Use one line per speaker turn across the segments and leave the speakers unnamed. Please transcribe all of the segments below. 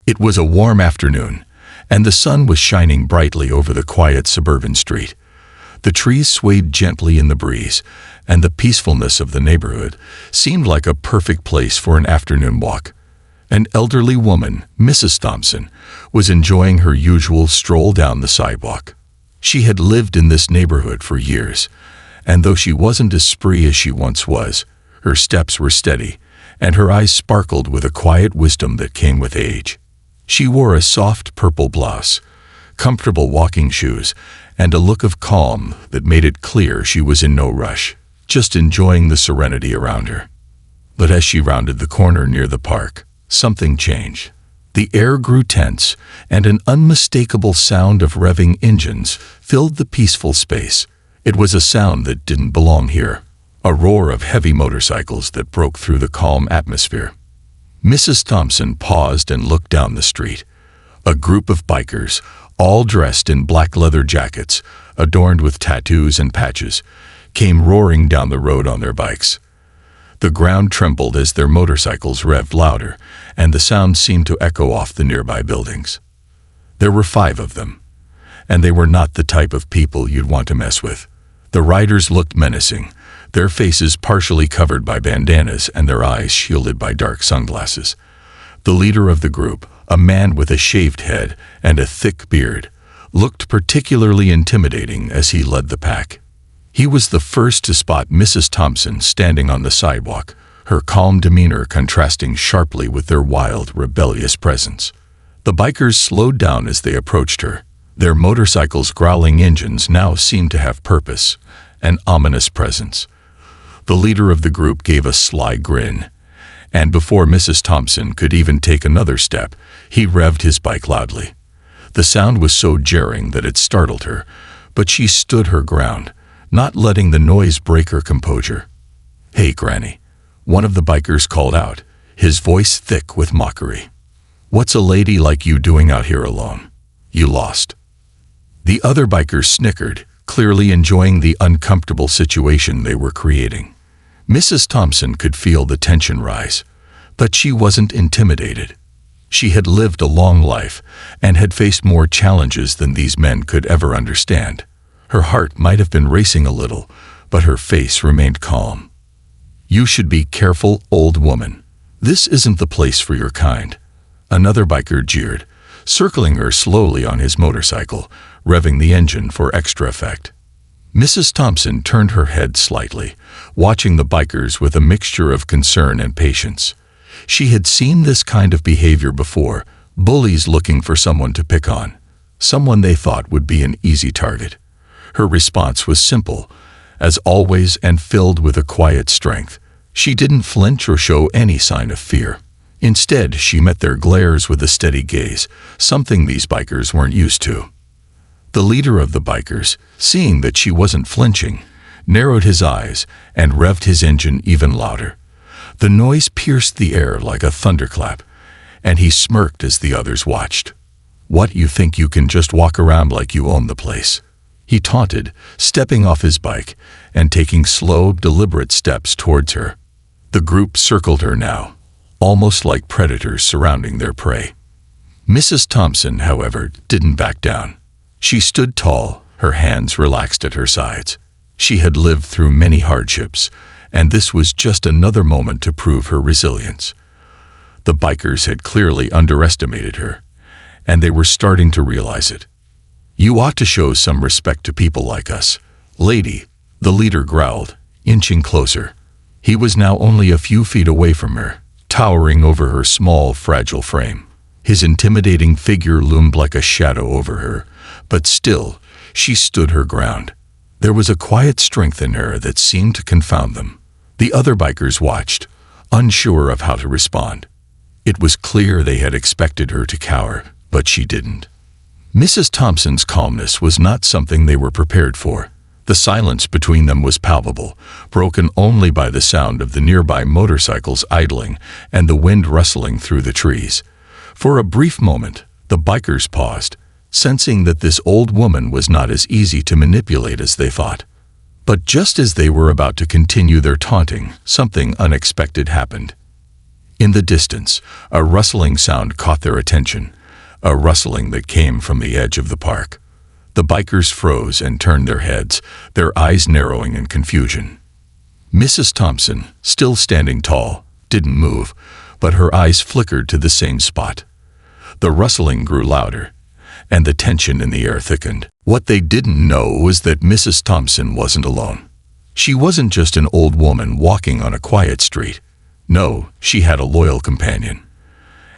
It was a warm afternoon, and the sun was shining brightly over the quiet suburban street. The trees swayed gently in the breeze, and the peacefulness of the neighborhood seemed like a perfect place for an afternoon walk. An elderly woman, Mrs. Thompson, was enjoying her usual stroll down the sidewalk. She had lived in this neighborhood for years, and though she wasn't as spree as she once was, her steps were steady, and her eyes sparkled with a quiet wisdom that came with age. She wore a soft purple blouse, comfortable walking shoes, and a look of calm that made it clear she was in no rush, just enjoying the serenity around her. But as she rounded the corner near the park, something changed. The air grew tense, and an unmistakable sound of revving engines filled the peaceful space. It was a sound that didn't belong here, a roar of heavy motorcycles that broke through the calm atmosphere. Mrs. Thompson paused and looked down the street. A group of bikers, all dressed in black leather jackets, adorned with tattoos and patches, came roaring down the road on their bikes. The ground trembled as their motorcycles revved louder, and the sound seemed to echo off the nearby buildings. There were 5 of them, and they were not the type of people you'd want to mess with. The riders looked menacing, their faces partially covered by bandanas and their eyes shielded by dark sunglasses. The leader of the group, a man with a shaved head and a thick beard, looked particularly intimidating as he led the pack. He was the first to spot Mrs. Thompson standing on the sidewalk, her calm demeanor contrasting sharply with their wild, rebellious presence. The bikers slowed down as they approached her. Their motorcycles' growling engines now seemed to have purpose, an ominous presence. The leader of the group gave a sly grin, and before Mrs. Thompson could even take another step, he revved his bike loudly. The sound was so jarring that it startled her, but she stood her ground, not letting the noise break her composure. "Hey, Granny," one of the bikers called out, his voice thick with mockery. "What's a lady like you doing out here alone? You lost." The other bikers snickered, clearly enjoying the uncomfortable situation they were creating. Mrs. Thompson could feel the tension rise, but she wasn't intimidated. She had lived a long life and had faced more challenges than these men could ever understand. Her heart might have been racing a little, but her face remained calm. "You should be careful, old woman. This isn't the place for your kind," another biker jeered, circling her slowly on his motorcycle, revving the engine for extra effect. Mrs. Thompson turned her head slightly, watching the bikers with a mixture of concern and patience. She had seen this kind of behavior before, bullies looking for someone to pick on, someone they thought would be an easy target. Her response was simple, as always, and filled with a quiet strength. She didn't flinch or show any sign of fear. Instead, she met their glares with a steady gaze, something these bikers weren't used to. The leader of the bikers, seeing that she wasn't flinching, narrowed his eyes and revved his engine even louder. The noise pierced the air like a thunderclap, and he smirked as the others watched. "What, you think you can just walk around like you own the place?" he taunted, stepping off his bike and taking slow, deliberate steps towards her. The group circled her now, almost like predators surrounding their prey. Mrs. Thompson, however, didn't back down. She stood tall, her hands relaxed at her sides. She had lived through many hardships, and this was just another moment to prove her resilience. The bikers had clearly underestimated her, and they were starting to realize it. "You ought to show some respect to people like us, lady," the leader growled, inching closer. He was now only a few feet away from her, towering over her small, fragile frame. His intimidating figure loomed like a shadow over her, but still, she stood her ground. There was a quiet strength in her that seemed to confound them. The other bikers watched, unsure of how to respond. It was clear they had expected her to cower, but she didn't. Mrs. Thompson's calmness was not something they were prepared for. The silence between them was palpable, broken only by the sound of the nearby motorcycles idling and the wind rustling through the trees. For a brief moment, the bikers paused, sensing that this old woman was not as easy to manipulate as they thought. But just as they were about to continue their taunting, something unexpected happened. In the distance, a rustling sound caught their attention, a rustling that came from the edge of the park. The bikers froze and turned their heads, their eyes narrowing in confusion. Mrs. Thompson, still standing tall, didn't move, but her eyes flickered to the same spot. The rustling grew louder, and the tension in the air thickened. What they didn't know was that Mrs. Thompson wasn't alone. She wasn't just an old woman walking on a quiet street. No, she had a loyal companion.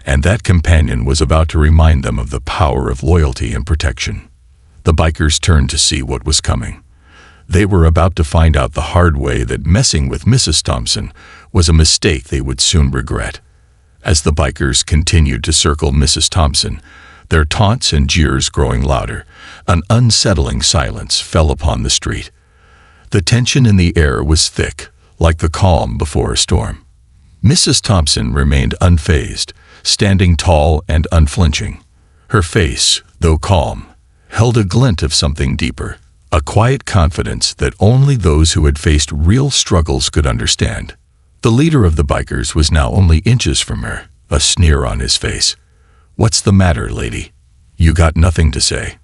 And that companion was about to remind them of the power of loyalty and protection. The bikers turned to see what was coming. They were about to find out the hard way that messing with Mrs. Thompson was a mistake they would soon regret. As the bikers continued to circle Mrs. Thompson, their taunts and jeers growing louder, an unsettling silence fell upon the street. The tension in the air was thick, like the calm before a storm. Mrs. Thompson remained unfazed, standing tall and unflinching. Her face, though calm, held a glint of something deeper, a quiet confidence that only those who had faced real struggles could understand. The leader of the bikers was now only inches from her, a sneer on his face. "What's the matter, lady? You got nothing to say?"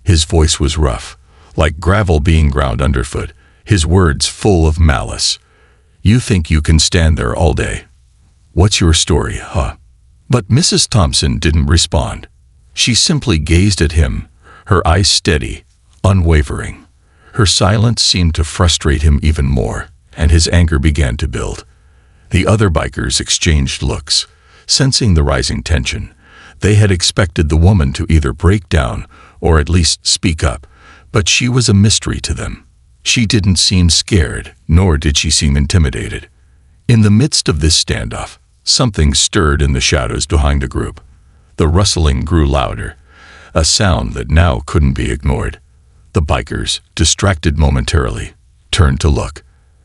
His voice was rough, like gravel being ground underfoot, his words full of malice. "You think you can stand there all day? What's your story, huh?" But Mrs. Thompson didn't respond. She simply gazed at him, her eyes steady, unwavering. Her silence seemed to frustrate him even more, and his anger began to build. The other bikers exchanged looks, sensing the rising tension. They had expected the woman to either break down or at least speak up, but she was a mystery to them. She didn't seem scared, nor did she seem intimidated. In the midst of this standoff, something stirred in the shadows behind the group. The rustling grew louder, a sound that now couldn't be ignored. The bikers, distracted momentarily, turned to look.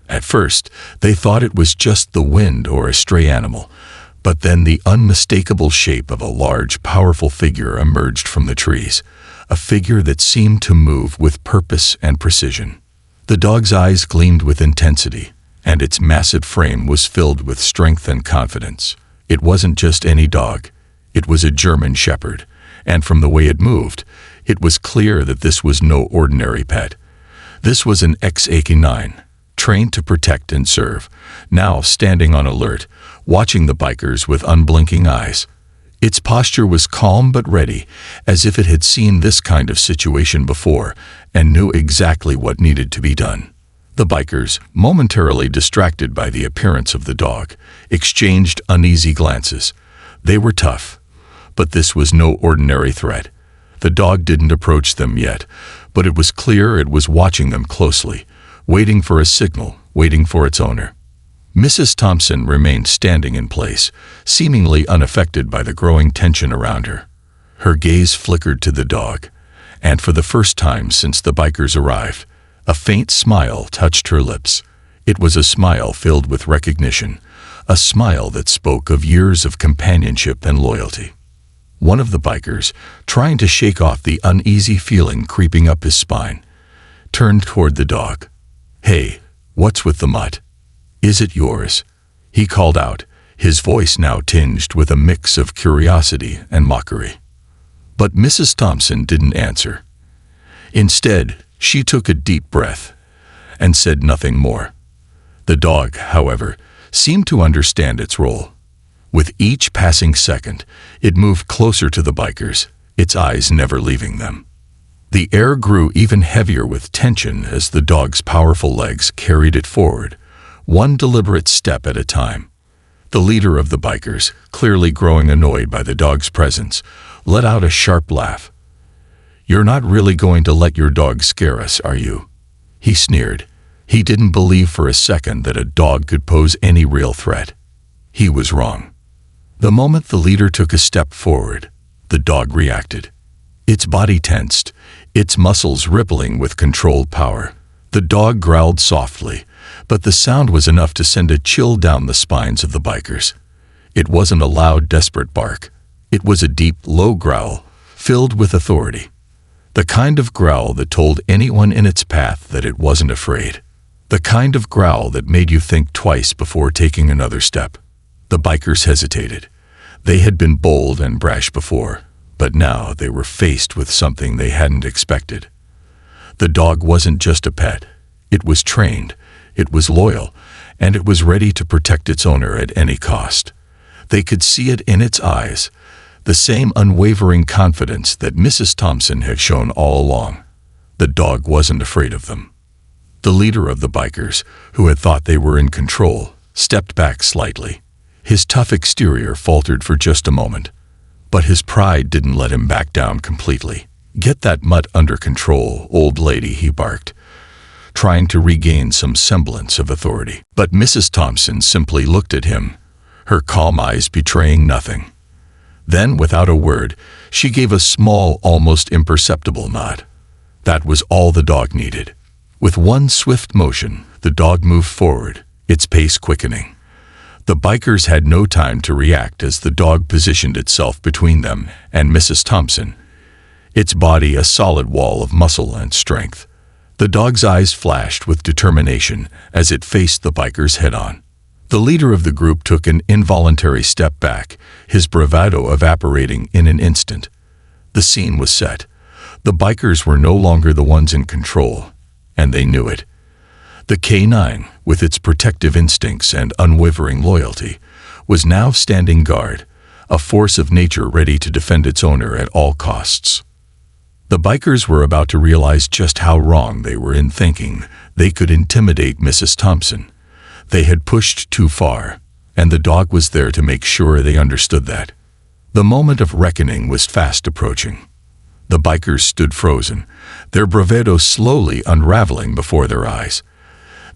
At first, they thought it was just the wind or a stray animal, but then the unmistakable shape of a large, powerful figure emerged from the trees, a figure that seemed to move with purpose and precision. The dog's eyes gleamed with intensity, and its massive frame was filled with strength and confidence. It wasn't just any dog. It was a German shepherd, and from the way it moved, it was clear that this was no ordinary pet. This was an Ex-K9, trained to protect and serve, now standing on alert, watching the bikers with unblinking eyes. Its posture was calm but ready, as if it had seen this kind of situation before and knew exactly what needed to be done. The bikers, momentarily distracted by the appearance of the dog, exchanged uneasy glances. They were tough, but this was no ordinary threat. The dog didn't approach them yet, but it was clear it was watching them closely, waiting for a signal, waiting for its owner. Mrs. Thompson remained standing in place, seemingly unaffected by the growing tension around her. Her gaze flickered to the dog, and for the first time since the bikers arrived, a faint smile touched her lips. It was a smile filled with recognition, a smile that spoke of years of companionship and loyalty. One of the bikers, trying to shake off the uneasy feeling creeping up his spine, turned toward the dog. "Hey, what's with the mutt? Is it yours?" he called out, his voice now tinged with a mix of curiosity and mockery. But Mrs. Thompson didn't answer. Instead, she took a deep breath and said nothing more. The dog, however, seemed to understand its role. With each passing second, it moved closer to the bikers, its eyes never leaving them. The air grew even heavier with tension as the dog's powerful legs carried it forward, one deliberate step at a time. The leader of the bikers, clearly growing annoyed by the dog's presence, let out a sharp laugh. "You're not really going to let your dog scare us, are you?" he sneered. He didn't believe for a second that a dog could pose any real threat. He was wrong. The moment the leader took a step forward, the dog reacted. Its body tensed, its muscles rippling with controlled power. The dog growled softly, but the sound was enough to send a chill down the spines of the bikers. It wasn't a loud, desperate bark. It was a deep, low growl, filled with authority. The kind of growl that told anyone in its path that it wasn't afraid. The kind of growl that made you think twice before taking another step. The bikers hesitated. They had been bold and brash before, but now they were faced with something they hadn't expected. The dog wasn't just a pet. It was trained, it was loyal, and it was ready to protect its owner at any cost. They could see it in its eyes, the same unwavering confidence that Mrs. Thompson had shown all along. The dog wasn't afraid of them. The leader of the bikers, who had thought they were in control, stepped back slightly. His tough exterior faltered for just a moment, but his pride didn't let him back down completely. "Get that mutt under control, old lady," he barked, trying to regain some semblance of authority. But Mrs. Thompson simply looked at him, her calm eyes betraying nothing. Then, without a word, she gave a small, almost imperceptible nod. That was all the dog needed. With one swift motion, the dog moved forward, its pace quickening. The bikers had no time to react as the dog positioned itself between them and Mrs. Thompson, its body a solid wall of muscle and strength. The dog's eyes flashed with determination as it faced the bikers head-on. The leader of the group took an involuntary step back, his bravado evaporating in an instant. The scene was set. The bikers were no longer the ones in control, and they knew it. The K9, with its protective instincts and unwavering loyalty, was now standing guard, a force of nature ready to defend its owner at all costs. The bikers were about to realize just how wrong they were in thinking they could intimidate Mrs. Thompson. They had pushed too far, and the dog was there to make sure they understood that. The moment of reckoning was fast approaching. The bikers stood frozen, their bravado slowly unraveling before their eyes.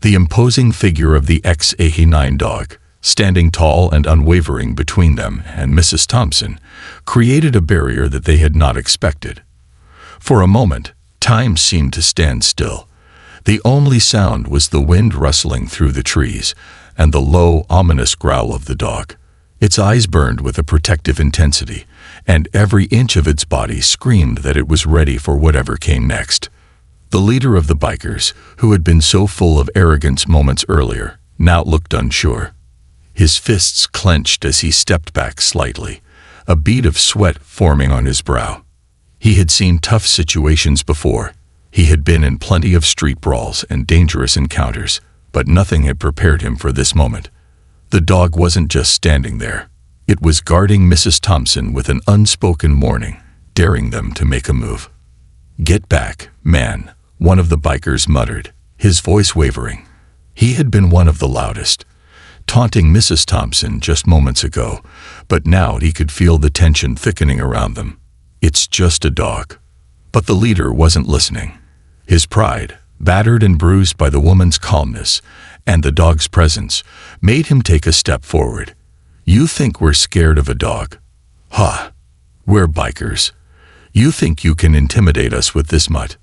The imposing figure of the Ex-K9 dog, standing tall and unwavering between them and Mrs. Thompson, created a barrier that they had not expected. For a moment, time seemed to stand still. The only sound was the wind rustling through the trees and the low, ominous growl of the dog. Its eyes burned with a protective intensity, and every inch of its body screamed that it was ready for whatever came next. The leader of the bikers, who had been so full of arrogance moments earlier, now looked unsure. His fists clenched as he stepped back slightly, a bead of sweat forming on his brow. He had seen tough situations before. He had been in plenty of street brawls and dangerous encounters, but nothing had prepared him for this moment. The dog wasn't just standing there. It was guarding Mrs. Thompson with an unspoken warning, daring them to make a move. "Get back, man," one of the bikers muttered, his voice wavering. He had been one of the loudest, taunting Mrs. Thompson just moments ago, but now he could feel the tension thickening around them. "It's just a dog." But the leader wasn't listening. His pride, battered and bruised by the woman's calmness and the dog's presence, made him take a step forward. "You think we're scared of a dog? Huh. We're bikers. You think you can intimidate us with this mutt?"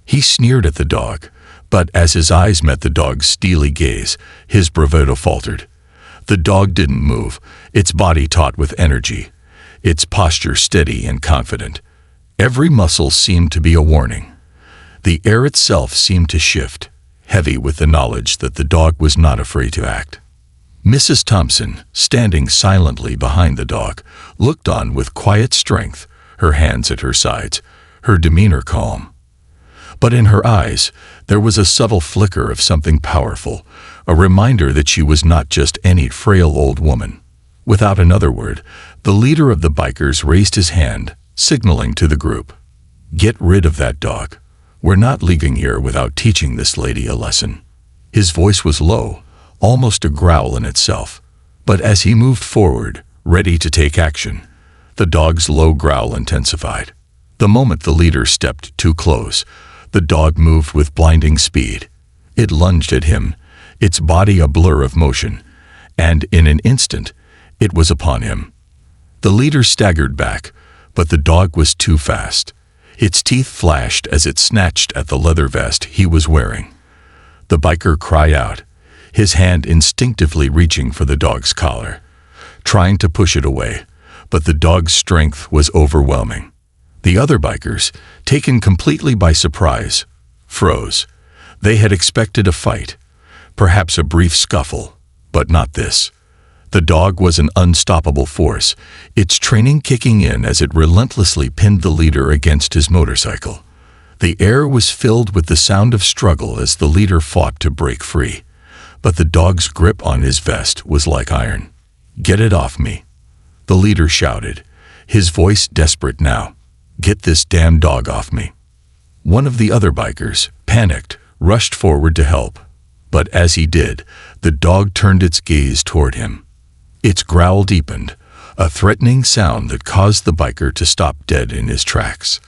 He sneered at the dog, but as his eyes met the dog's steely gaze, his bravado faltered. The dog didn't move, its body taut with energy, its posture steady and confident. Every muscle seemed to be a warning. The air itself seemed to shift, heavy with the knowledge that the dog was not afraid to act. Mrs. Thompson, standing silently behind the dog, looked on with quiet strength, her hands at her sides, her demeanor calm. But in her eyes, there was a subtle flicker of something powerful, a reminder that she was not just any frail old woman. Without another word, the leader of the bikers raised his hand, signaling to the group. "Get rid of that dog. We're not leaving here without teaching this lady a lesson." His voice was low, almost a growl in itself. But as he moved forward, ready to take action, the dog's low growl intensified. The moment the leader stepped too close, the dog moved with blinding speed. It lunged at him, its body a blur of motion, and in an instant, it was upon him. The leader staggered back, but the dog was too fast. Its teeth flashed as it snatched at the leather vest he was wearing. The biker cried out, his hand instinctively reaching for the dog's collar, trying to push it away, but the dog's strength was overwhelming. The other bikers, taken completely by surprise, froze. They had expected a fight, perhaps a brief scuffle, but not this. The dog was an unstoppable force, its training kicking in as it relentlessly pinned the leader against his motorcycle. The air was filled with the sound of struggle as the leader fought to break free. But the dog's grip on his vest was like iron. "Get it off me," the leader shouted, his voice desperate now. "Get this damn dog off me." One of the other bikers, panicked, rushed forward to help. But as he did, the dog turned its gaze toward him. Its growl deepened, a threatening sound that caused the biker to stop dead in his tracks.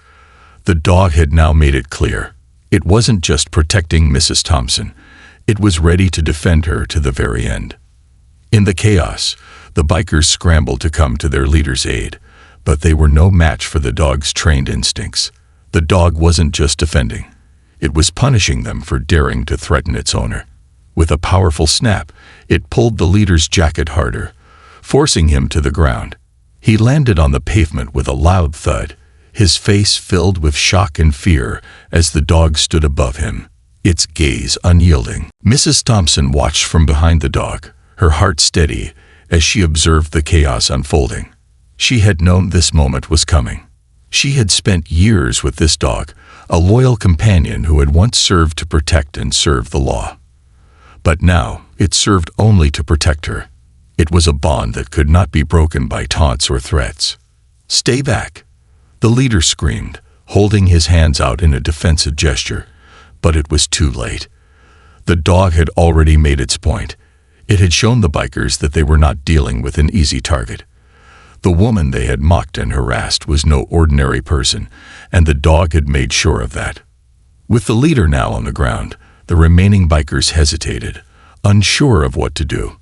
The dog had now made it clear. It wasn't just protecting Mrs. Thompson. It was ready to defend her to the very end. In the chaos, the bikers scrambled to come to their leader's aid, but they were no match for the dog's trained instincts. The dog wasn't just defending. It was punishing them for daring to threaten its owner. With a powerful snap, it pulled the leader's jacket harder, forcing him to the ground. He landed on the pavement with a loud thud, his face filled with shock and fear as the dog stood above him, its gaze unyielding. Mrs. Thompson watched from behind the dog, her heart steady as she observed the chaos unfolding. She had known this moment was coming. She had spent years with this dog, a loyal companion who had once served to protect and serve the law. But now, it served only to protect her. It was a bond that could not be broken by taunts or threats. "Stay back," the leader screamed, holding his hands out in a defensive gesture. But it was too late. The dog had already made its point. It had shown the bikers that they were not dealing with an easy target. The woman they had mocked and harassed was no ordinary person, and the dog had made sure of that. With the leader now on the ground, the remaining bikers hesitated, unsure of what to do.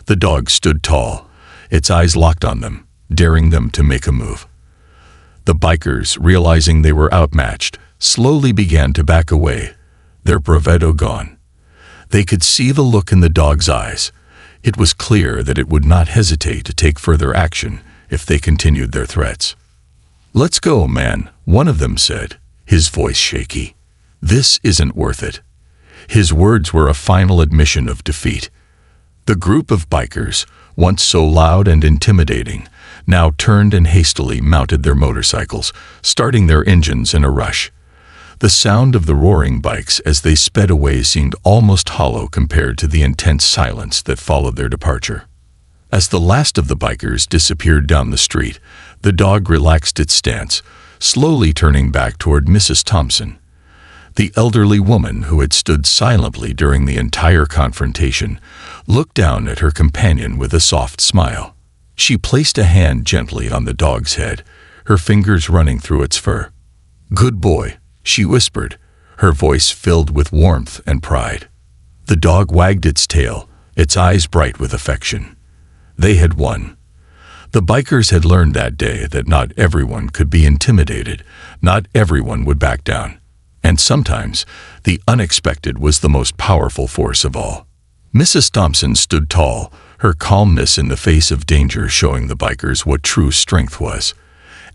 The dog stood tall, its eyes locked on them, daring them to make a move. The bikers, realizing they were outmatched, slowly began to back away, their bravado gone. They could see the look in the dog's eyes. It was clear that it would not hesitate to take further action if they continued their threats. "Let's go, man," one of them said, his voice shaky. "This isn't worth it." His words were a final admission of defeat. The group of bikers, once so loud and intimidating, now turned and hastily mounted their motorcycles, starting their engines in a rush. The sound of the roaring bikes as they sped away seemed almost hollow compared to the intense silence that followed their departure. As the last of the bikers disappeared down the street, the dog relaxed its stance, slowly turning back toward Mrs. Thompson. The elderly woman, who had stood silently during the entire confrontation, looked down at her companion with a soft smile. She placed a hand gently on the dog's head, her fingers running through its fur. "Good boy," she whispered, her voice filled with warmth and pride. The dog wagged its tail, its eyes bright with affection. They had won. The bikers had learned that day that not everyone could be intimidated, not everyone would back down. And sometimes, the unexpected was the most powerful force of all. Mrs. Thompson stood tall, her calmness in the face of danger showing the bikers what true strength was.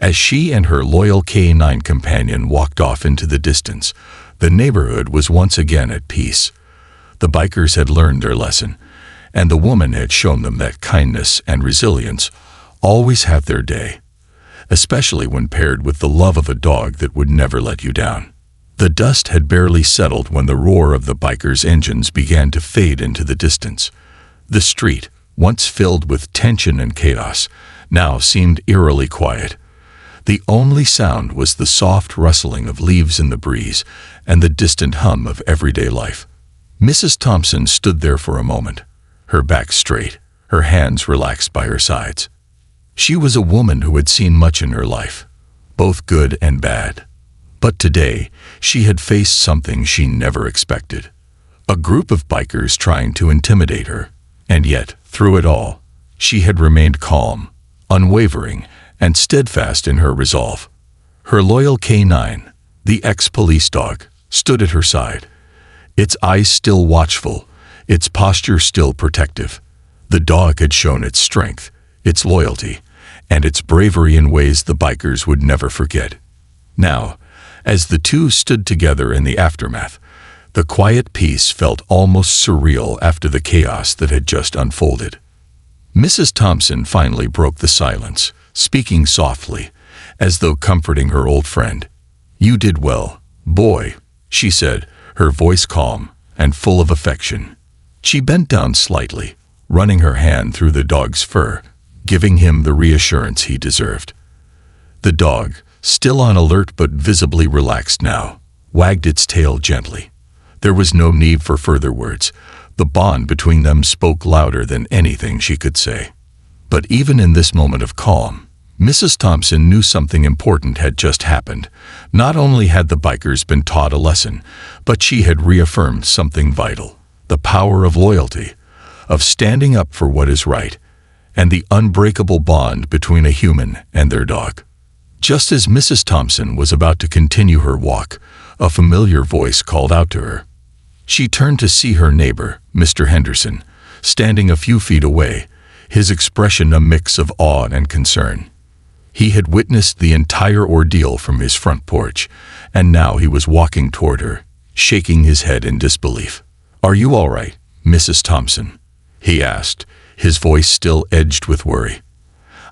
As she and her loyal K9 companion walked off into the distance, the neighborhood was once again at peace. The bikers had learned their lesson, and the woman had shown them that kindness and resilience always have their day, especially when paired with the love of a dog that would never let you down. The dust had barely settled when the roar of the bikers' engines began to fade into the distance. The street, once filled with tension and chaos, now seemed eerily quiet. The only sound was the soft rustling of leaves in the breeze and the distant hum of everyday life. Mrs. Thompson stood there for a moment, her back straight, her hands relaxed by her sides. She was a woman who had seen much in her life, both good and bad. But today, she had faced something she never expected. A group of bikers trying to intimidate her. And yet, through it all, she had remained calm, unwavering, and steadfast in her resolve. Her loyal K9, the ex-police dog, stood at her side, its eyes still watchful, its posture still protective. The dog had shown its strength, its loyalty, and its bravery in ways the bikers would never forget. Now, as the two stood together in the aftermath, the quiet peace felt almost surreal after the chaos that had just unfolded. Mrs. Thompson finally broke the silence, speaking softly, as though comforting her old friend. "You did well, boy," she said, her voice calm and full of affection. She bent down slightly, running her hand through the dog's fur, giving him the reassurance he deserved. The dog, still on alert but visibly relaxed now, wagged its tail gently. There was no need for further words. The bond between them spoke louder than anything she could say. But even in this moment of calm, Mrs. Thompson knew something important had just happened. Not only had the bikers been taught a lesson, but she had reaffirmed something vital: the power of loyalty, of standing up for what is right, and the unbreakable bond between a human and their dog. Just as Mrs. Thompson was about to continue her walk, a familiar voice called out to her. She turned to see her neighbor, Mr. Henderson, standing a few feet away, his expression a mix of awe and concern. He had witnessed the entire ordeal from his front porch, and now he was walking toward her, shaking his head in disbelief. "Are you all right, Mrs. Thompson?" he asked, his voice still edged with worry.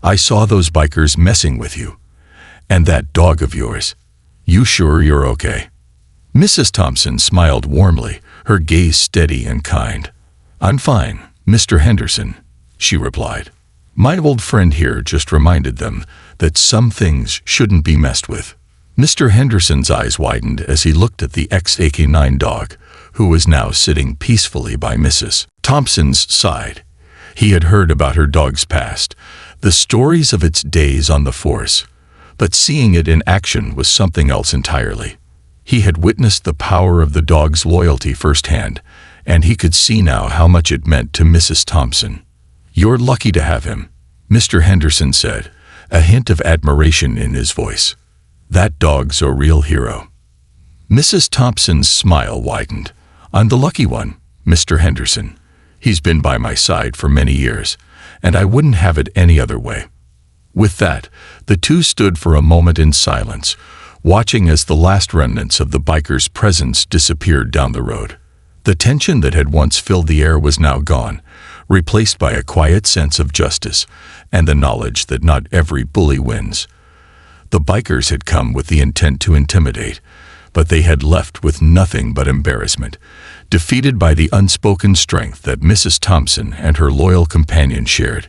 "I saw those bikers messing with you. And that dog of yours. You sure you're okay?" Mrs. Thompson smiled warmly, her gaze steady and kind. "I'm fine, Mr. Henderson," she replied. "My old friend here just reminded them that some things shouldn't be messed with." Mr. Henderson's eyes widened as he looked at the Ex-K9 dog, who was now sitting peacefully by Mrs. Thompson's side. He had heard about her dog's past, the stories of its days on the force, but seeing it in action was something else entirely. He had witnessed the power of the dog's loyalty firsthand, and he could see now how much it meant to Mrs. Thompson. "You're lucky to have him," Mr. Henderson said, a hint of admiration in his voice. "That dog's a real hero." Mrs. Thompson's smile widened. "I'm the lucky one, Mr. Henderson. He's been by my side for many years, and I wouldn't have it any other way." With that, the two stood for a moment in silence, watching as the last remnants of the bikers' presence disappeared down the road. The tension that had once filled the air was now gone, replaced by a quiet sense of justice and the knowledge that not every bully wins. The bikers had come with the intent to intimidate, but they had left with nothing but embarrassment, defeated by the unspoken strength that Mrs. Thompson and her loyal companion shared.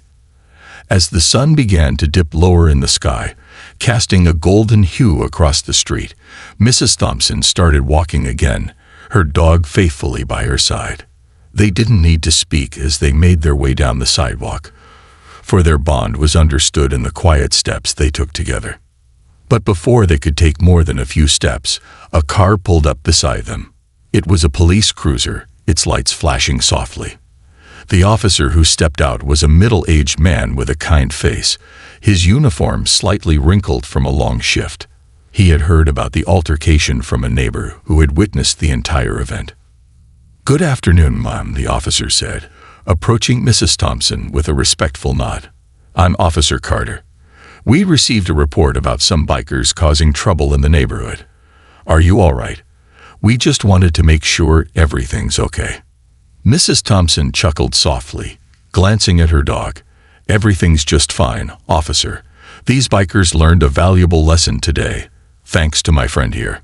As the sun began to dip lower in the sky, casting a golden hue across the street, Mrs. Thompson started walking again, her dog faithfully by her side. They didn't need to speak as they made their way down the sidewalk, for their bond was understood in the quiet steps they took together. But before they could take more than a few steps, a car pulled up beside them. It was a police cruiser, its lights flashing softly. The officer who stepped out was a middle-aged man with a kind face, his uniform slightly wrinkled from a long shift. He had heard about the altercation from a neighbor who had witnessed the entire event. "Good afternoon, ma'am," the officer said, approaching Mrs. Thompson with a respectful nod. "I'm Officer Carter. We received a report about some bikers causing trouble in the neighborhood. Are you all right? We just wanted to make sure everything's okay." Mrs. Thompson chuckled softly, glancing at her dog. "Everything's just fine, officer. These bikers learned a valuable lesson today, thanks to my friend here."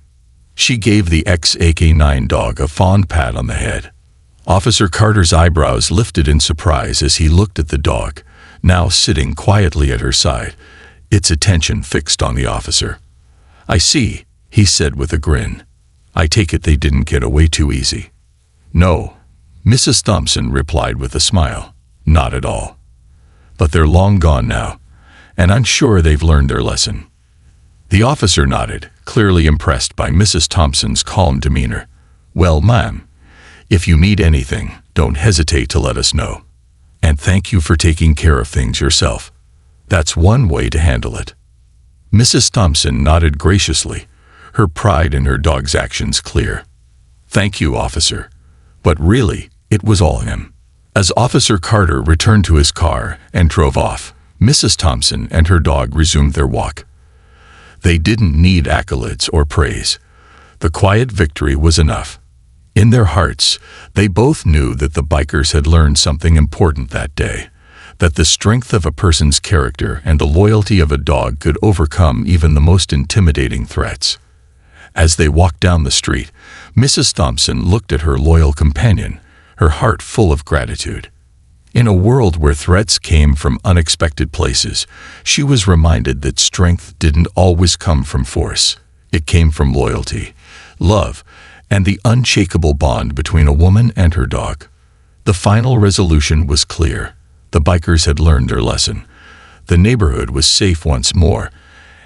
She gave the Ex-K9 dog a fond pat on the head. Officer Carter's eyebrows lifted in surprise as he looked at the dog, now sitting quietly at her side, its attention fixed on the officer. "I see," he said with a grin. "I take it they didn't get away too easy." "No," Mrs. Thompson replied with a smile. "Not at all. But they're long gone now, and I'm sure they've learned their lesson." The officer nodded, clearly impressed by Mrs. Thompson's calm demeanor. "Well, ma'am, if you need anything, don't hesitate to let us know. And thank you for taking care of things yourself. That's one way to handle it." Mrs. Thompson nodded graciously, her pride in her dog's actions clear. "Thank you, officer. But really, it was all him." As Officer Carter returned to his car and drove off, Mrs. Thompson and her dog resumed their walk. They didn't need accolades or praise. The quiet victory was enough. In their hearts, they both knew that the bikers had learned something important that day, that the strength of a person's character and the loyalty of a dog could overcome even the most intimidating threats. As they walked down the street, Mrs. Thompson looked at her loyal companion, her heart full of gratitude. In a world where threats came from unexpected places, she was reminded that strength didn't always come from force. It came from loyalty, love, and the unshakable bond between a woman and her dog. The final resolution was clear. The bikers had learned their lesson. The neighborhood was safe once more,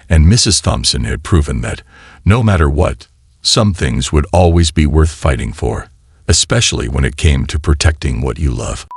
and Mrs. Thompson had proven that, no matter what, some things would always be worth fighting for, especially when it came to protecting what you love.